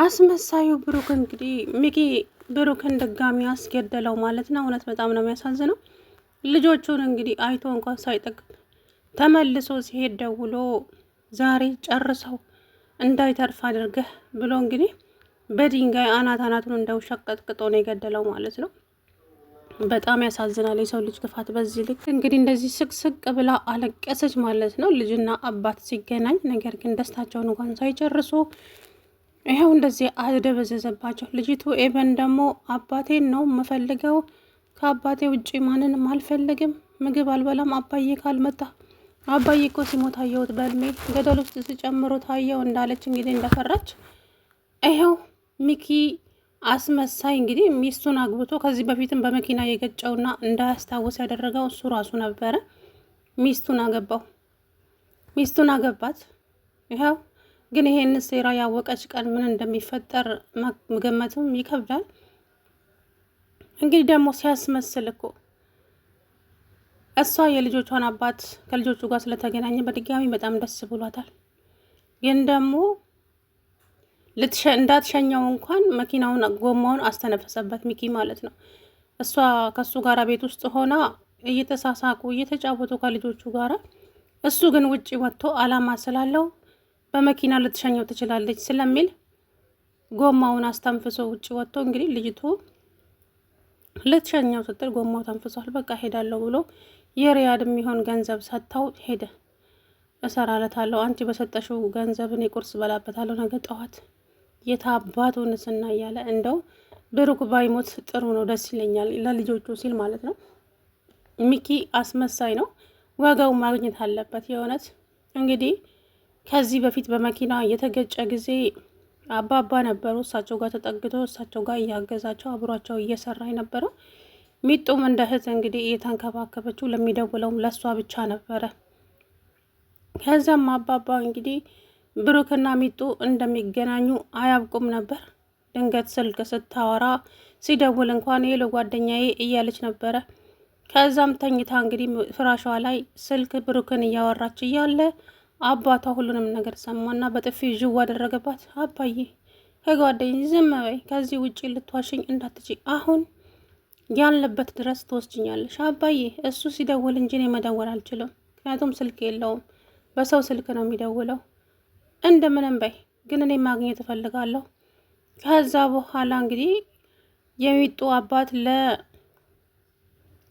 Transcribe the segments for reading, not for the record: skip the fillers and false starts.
አስመሳዩ ብሩክ እንግዲህ ሚኪ ብሩክን ድጋሚ አስገደለው ማለት ነው። እውነት በጣም ነው የሚያሳዝነው። ልጆቹን እንግዲህ አይቶ እንኳን ሳይጠግብ ተመልሶ ሲሄድ ደውሎ ዛሬ ጨርሰው እንዳይተርፍ አድርገህ ብሎ እንግዲህ በድንጋይ አናቱን እንደውሻ ቀጥቅጦ ነው የገደለው ማለት ነው። በጣም ያሳዝናል የሰው ልጅ ክፋት በዚህ ልክ። እንግዲህ እንደዚህ ስቅስቅ ብላ አለቀሰች ማለት ነው ልጅና አባት ሲገናኝ። ነገር ግን ደስታቸውን እንኳን ሳይጨርሱ ይኸው እንደዚህ አደበዘዘባቸው። ልጅቱ ኤቨን ደግሞ አባቴን ነው የምፈልገው፣ ከአባቴ ውጭ ማንንም አልፈልግም፣ ምግብ አልበላም አባዬ ካልመጣ፣ አባዬ እኮ ሲሞት አየሁት በህልሜ፣ ገደል ውስጥ ሲጨምሮ ታየው እንዳለች እንግዲህ እንደፈራች ይኸው ሚኪ አስመሳይ እንግዲህ ሚስቱን አግብቶ ከዚህ በፊትም በመኪና የገጨውና እንዳያስታውስ ያደረገው እሱ ራሱ ነበረ። ሚስቱን አገባት። ይኸው ግን ይሄን ሴራ ያወቀች ቀን ምን እንደሚፈጠር መገመትም ይከብዳል። እንግዲህ ደግሞ ሲያስመስል እኮ እሷ የልጆቿን አባት ከልጆቹ ጋር ስለተገናኘ በድጋሚ በጣም ደስ ብሏታል። ግን ደግሞ እንዳትሸኘው እንኳን መኪናውን ጎማውን አስተነፈሰበት ሚኪ ማለት ነው። እሷ ከሱ ጋር ቤት ውስጥ ሆና እየተሳሳቁ እየተጫወቱ ከልጆቹ ጋር፣ እሱ ግን ውጪ ወጥቶ አላማ ስላለው በመኪና ልትሸኘው ትችላለች ስለሚል ጎማውን አስተንፍሶ ውጭ ወጥቶ እንግዲህ ልጅቱ ልትሸኘው ስትል ጎማው ተንፍሷል። በቃ ሄዳለሁ ብሎ የሪያድ የሚሆን ገንዘብ ሰጥታው ሄደ። እሰራለታለሁ፣ አንቺ በሰጠሽው ገንዘብ እኔ ቁርስ በላበታለሁ ነገ ጠዋት፣ የታባቱ ንስና እያለ እንደው ብሩክ ባይሞት ጥሩ ነው፣ ደስ ይለኛል ለልጆቹ ሲል ማለት ነው። ሚኪ አስመሳይ ነው፣ ዋጋው ማግኘት አለበት የእውነት እንግዲህ ከዚህ በፊት በመኪና የተገጨ ጊዜ አባባ ነበሩ እሳቸው ጋር ተጠግቶ እሳቸው ጋር እያገዛቸው አብሯቸው እየሰራ የነበረው። ሚጡም እንደ እህት እንግዲህ እየተንከባከበችው ለሚደውለውም ለእሷ ብቻ ነበረ። ከዚያም አባባ እንግዲህ ብሩክና ሚጡ እንደሚገናኙ አያውቁም ነበር። ድንገት ስልክ ስታወራ ሲደውል እንኳን ሄሎ ጓደኛዬ እያለች ነበረ። ከዛም ተኝታ እንግዲህ ፍራሿ ላይ ስልክ ብሩክን እያወራች እያለ አባቷ ሁሉንም ነገር ሰማና በጥፊ ዥው አደረገባት። አባዬ ከጓደኝ ዝም በይ፣ ከዚህ ውጪ ልትዋሽኝ እንዳትች፣ አሁን ያለበት ድረስ ትወስጅኛለሽ። አባዬ እሱ ሲደውል እንጂ እኔ መደወል አልችልም፣ ምክንያቱም ስልክ የለውም፣ በሰው ስልክ ነው የሚደውለው። እንደምንም በይ ግን እኔ ማግኘት እፈልጋለሁ። ከዛ በኋላ እንግዲህ የሚጡ አባት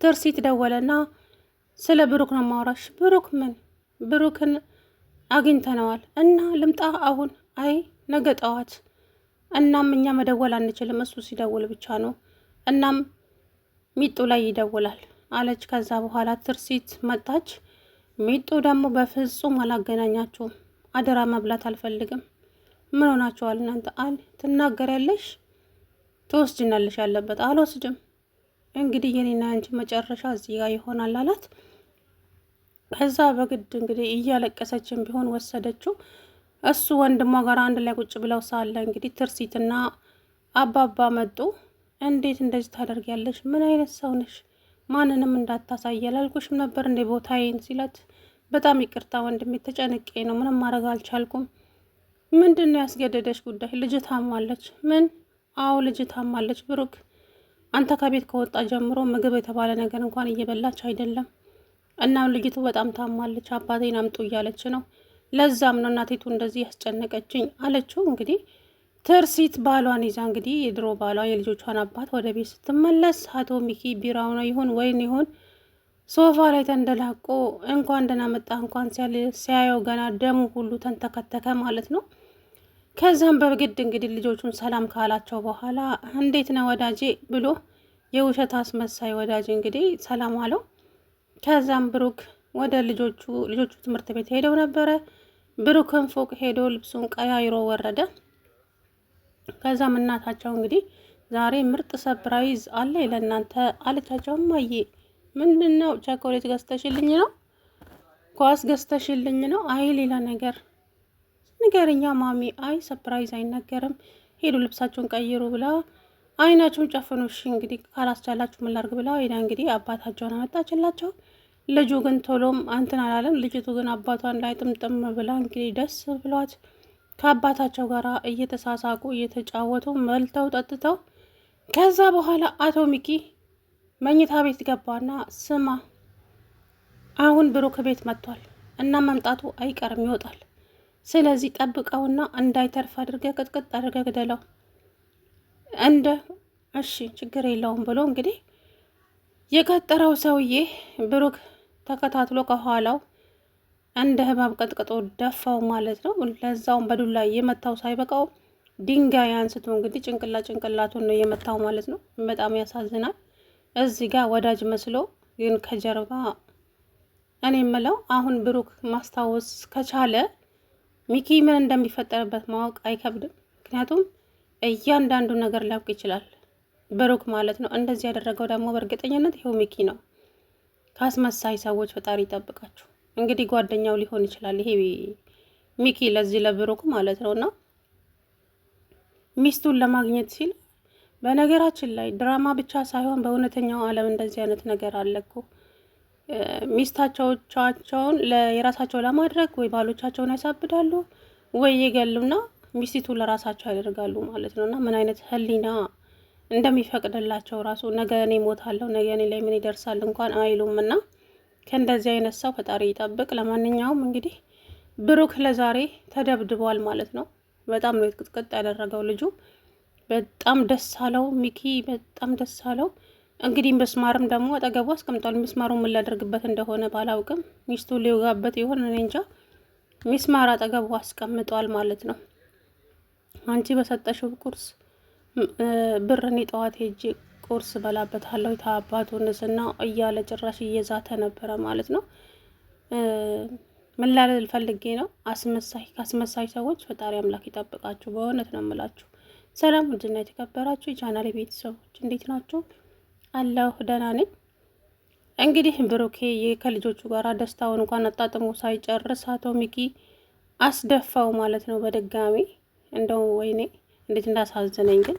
ለትርሲት ደወለና ስለ ብሩክ ነው ማውራሽ። ብሩክ ምን? ብሩክን አግኝተነዋል እና ልምጣ አሁን? አይ ነገ ጠዋት። እናም እኛ መደወል አንችልም፣ እሱ ሲደውል ብቻ ነው። እናም ሚጡ ላይ ይደውላል አለች። ከዛ በኋላ ትርሲት መጣች። ሚጡ ደግሞ በፍጹም አላገናኛችሁም፣ አደራ መብላት አልፈልግም። ምን ሆናችኋል እናንተ? ትናገሪያለሽ፣ ትወስጅናለሽ። ያለበት አልወስድም። እንግዲህ የኔና አንቺ መጨረሻ እዚህ ጋር ይሆናል አላት። ከዛ በግድ እንግዲህ እያለቀሰችን ቢሆን ወሰደችው። እሱ ወንድሟ ጋር አንድ ላይ ቁጭ ብለው ሳለ እንግዲህ ትርሲትና አባባ መጡ። እንዴት እንደዚህ ታደርጊያለሽ? ምን አይነት ሰው ነሽ? ማንንም እንዳታሳይ አላልኩሽም ነበር እንዴ ቦታዬን ሲላት፣ በጣም ይቅርታ ወንድሜ ተጨንቄ ነው፣ ምንም ማድረግ አልቻልኩም። ምንድን ነው ያስገደደሽ ጉዳይ? ልጅ ታማለች። ምን? አዎ ልጅ ታማለች ብሩክ፣ አንተ ከቤት ከወጣ ጀምሮ ምግብ የተባለ ነገር እንኳን እየበላች አይደለም። እናም ልጅቱ በጣም ታማለች፣ አባቴን አምጡ እያለች ነው። ለዛም ነው እናቴቱ እንደዚህ ያስጨነቀችኝ አለችው። እንግዲህ ትርሲት ባሏን ይዛ እንግዲህ የድሮ ባሏ የልጆቿን አባት ወደ ቤት ስትመለስ አቶ ሚኪ ቢራው ነው ይሁን ወይን ይሁን ሶፋ ላይ ተንደላቆ እንኳን ደህና መጣ እንኳን ሲያየው ገና ደሙ ሁሉ ተንተከተከ ማለት ነው። ከዛም በግድ እንግዲህ ልጆቹን ሰላም ካላቸው በኋላ እንዴት ነው ወዳጄ ብሎ የውሸት አስመሳይ ወዳጅ እንግዲህ ሰላም አለው። ከዛም ብሩክ ወደ ልጆቹ ትምህርት ቤት ሄደው ነበረ። ብሩክን ፎቅ ሄዶ ልብሱን ቀያይሮ ወረደ። ከዛም እናታቸው እንግዲህ ዛሬ ምርጥ ሰፕራይዝ አለ ለእናንተ አለቻቸው። እማዬ ምንድን ነው? ቸኮሌት ገዝተሽልኝ ነው? ኳስ ገዝተሽልኝ ነው? አይ ሌላ ነገር ንገረኛ ማሚ። አይ ሰፕራይዝ አይነገርም፣ ሄዱ ልብሳቸውን ቀይሩ ብላ አይናቸውን ጨፍኑ። እሺ እንግዲህ ካላስቻላችሁ ምን ላድርግ ብላ ሄዳ እንግዲህ አባታቸውን አመጣችላቸው። ልጁ ግን ቶሎም አንትን አላለም። ልጅቱ ግን አባቷን ላይ ጥምጥም ብላ እንግዲህ ደስ ብሏት ከአባታቸው ጋር እየተሳሳቁ እየተጫወቱ መልተው ጠጥተው ከዛ በኋላ አቶ ሚኪ መኝታ ቤት ገባና ስማ አሁን ብሩክ ቤት መጥቷል እና መምጣቱ አይቀርም ይወጣል። ስለዚህ ጠብቀውና እንዳይተርፍ አድርገህ ቅጥቅጥ አድርገህ ግደለው። እሺ ችግር የለውም ብሎ እንግዲህ የቀጠረው ሰውዬ ብሩክ ተከታትሎ ከኋላው እንደ ህባብ ቀጥቅጦ ደፋው ማለት ነው። ለዛውም በዱላ የመታው ሳይበቃው ድንጋይ አንስቶ እንግዲህ ጭንቅላቱን ነው የመታው ማለት ነው። በጣም ያሳዝናል። እዚህ ጋር ወዳጅ መስሎ ግን ከጀርባ እኔ የምለው አሁን ብሩክ ማስታወስ ከቻለ ሚኪ ምን እንደሚፈጠርበት ማወቅ አይከብድም። ምክንያቱም እያንዳንዱ ነገር ሊያውቅ ይችላል ብሩክ ማለት ነው። እንደዚህ ያደረገው ደግሞ በእርግጠኝነት ይኸው ሚኪ ነው። ከአስመሳይ ሰዎች ፈጣሪ ይጠብቃችሁ። እንግዲህ ጓደኛው ሊሆን ይችላል ይሄ ሚኪ ለዚህ ለብሩክ ማለት ነው። እና ሚስቱን ለማግኘት ሲል በነገራችን ላይ ድራማ ብቻ ሳይሆን በእውነተኛው ዓለም እንደዚህ አይነት ነገር አለ እኮ። ሚስታቸውን የራሳቸው ለማድረግ ወይ ባሎቻቸውን ያሳብዳሉ ወይ ይገሉና ሚስቲቱ ለራሳቸው ያደርጋሉ ማለት ነው። እና ምን አይነት ህሊና እንደሚፈቅድላቸው ራሱ ነገ እኔ እሞታለሁ ነገ እኔ ላይ ምን ይደርሳል እንኳን አይሉም። እና ከእንደዚህ አይነት ሰው ፈጣሪ ይጠብቅ። ለማንኛውም እንግዲህ ብሩክ ለዛሬ ተደብድቧል ማለት ነው። በጣም ነው ቅጥቅጥ ያደረገው ልጁ። በጣም ደስ አለው ሚኪ፣ በጣም ደስ አለው። እንግዲህ ምስማርም ደግሞ አጠገቡ አስቀምጧል። ምስማሩ ምን ሊያደርግበት እንደሆነ ባላውቅም ሚስቱ ሊወጋበት ይሆን እኔ እንጃ። ምስማር አጠገቡ አስቀምጧል ማለት ነው። አንቺ በሰጠሽው ቁርስ ብር እኔ ጠዋት ሄጄ ቁርስ በላበታለሁ የታባቱን ንስና እያለ ጭራሽ እየዛተ ነበረ ማለት ነው። ምን ላልል ፈልጌ ነው፣ ከአስመሳይ ሰዎች ፈጣሪ አምላክ ይጠብቃችሁ። በእውነት ነው የምላችሁ። ሰላም ውድና የተከበራችሁ የቻናሌ ቤተሰቦች እንዴት ናችሁ? አለሁ ደህና ነኝ። እንግዲህ ብሩኬ ከልጆቹ ጋር ደስታውን እንኳን አጣጥሞ ሳይጨርስ አቶ ሚኪ አስደፋው ማለት ነው በድጋሚ። እንደው ወይኔ እንዴት እንዳሳዘነኝ ግን